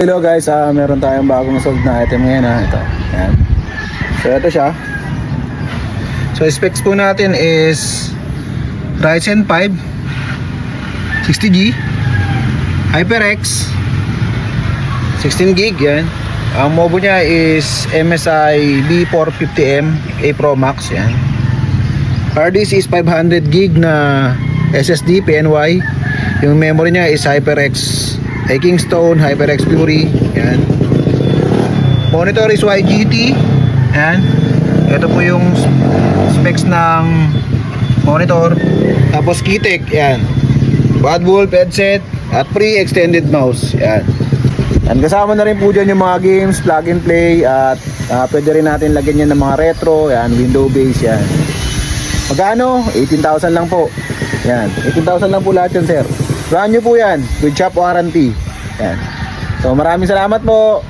Hello guys, meron tayong bagong sold na item ngayon ito. Ayan. So ito siya. So specs po natin is Ryzen 5 60G HyperX 16GB yan. Ang mobo niya is MSI B450M A Pro Max yan. Hard disk is 500GB na SSD PNY. Yung memory niya is HyperX Kingston, HyperX Fury. Yan. Monitor is YGT. Yan. Ito po yung specs ng monitor. Tapos Keytech. Yan. Bad Wolf headset at free extended mouse. Yan. Yan. Kasama na rin po dyan yung mga games, plug and play. At pwede rin natin lagyan yan ng mga retro. Yan. Window base. Yan. Magkano? 18,000 lang po. Yan. 18,000 lang po lahat yan, sir. Brand new po yan with shop warranty. Yan. So maraming salamat po.